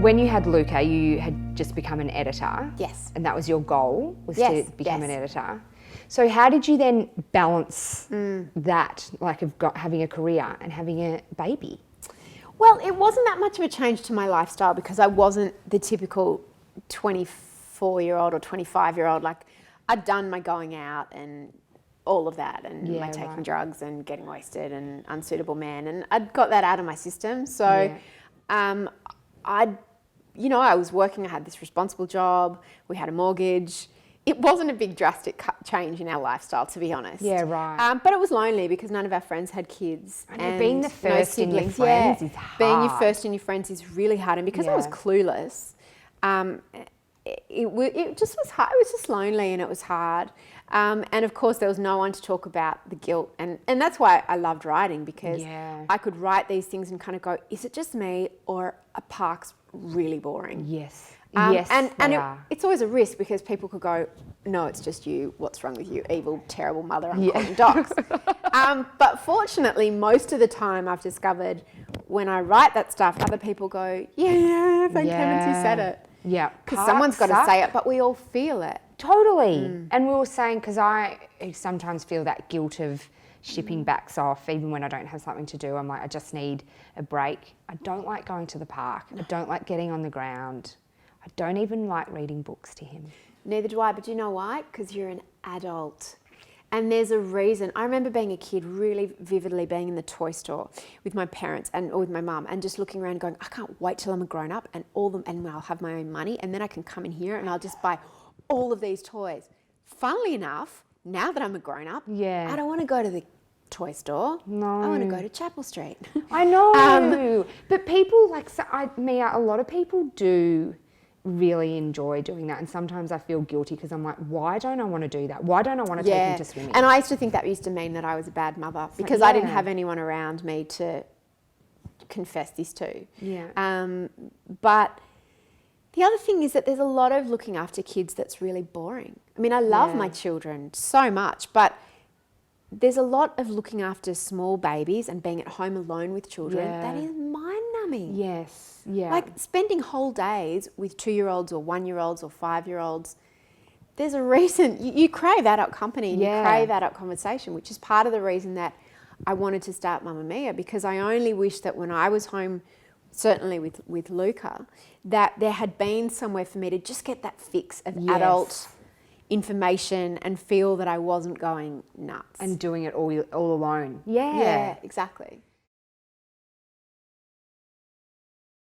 When you had Luca, you had just become an editor. Yes. And that was your goal, was Yes, to become yes. an editor. So how did you then balance that, like of having a career and having a baby? Well, it wasn't that much of a change to my lifestyle because I wasn't the typical 24-year-old or 25-year-old. Like, I'd done my going out and all of that, and my taking drugs and getting wasted and unsuitable man, and I'd got that out of my system. So I was working, I had this responsible job, we had a mortgage. It wasn't a big drastic change in our lifestyle, to be honest. Yeah, right. But it was lonely because none of our friends had kids. And being the first in your friends is hard. Being your first in your friends is really hard. And because I was clueless, it just was hard. It was just lonely and it was hard. And of course, there was no one to talk about the guilt. And that's why I loved writing, because I could write these things and kind of go, is it just me, or are parks really boring? Yes. It's always a risk because people could go, no, it's just you. What's wrong with you? Evil, terrible mother. I'm calling dogs. But fortunately, most of the time I've discovered when I write that stuff, other people go, yeah, thank heavens you said it. Yeah. Because someone's got to say it, but we all feel it. Totally. And we were saying, because I sometimes feel that guilt of shipping backs off, even when I don't have something to do. I'm like, I just need a break. I don't like going to the park. I don't like getting on the ground. I don't even like reading books to him. Neither do I, but you know why? Because you're an adult. And there's a reason. I remember being a kid, really vividly being in the toy store with my parents or with my mum, and just looking around going, I can't wait till I'm a grown up and I'll have my own money, and then I can come in here and I'll just buy all of these toys. Funnily enough, now that I'm a grown up, I don't want to go to the toy store. No. I want to go to Chapel Street. I know. But people Mia, a lot of people do really enjoy doing that, and sometimes I feel guilty because I'm like, why don't I want to do that? Why don't I want to take him to swimming? And I used to think that used to mean that I was a bad mother because I didn't have anyone around me to confess this to. But the other thing is that there's a lot of looking after kids that's really boring. I mean, I love my children so much, but there's a lot of looking after small babies and being at home alone with children that is mind-numbing. Yes. Yeah. Like spending whole days with 2-year-olds or 1-year-olds or 5-year-olds, there's a reason. You crave adult company and you crave adult conversation, which is part of the reason that I wanted to start Mamma Mia, because I only wish that when I was home, certainly with Luca, that there had been somewhere for me to just get that fix of adult information and feel that I wasn't going nuts. And doing it all alone. Yeah, exactly.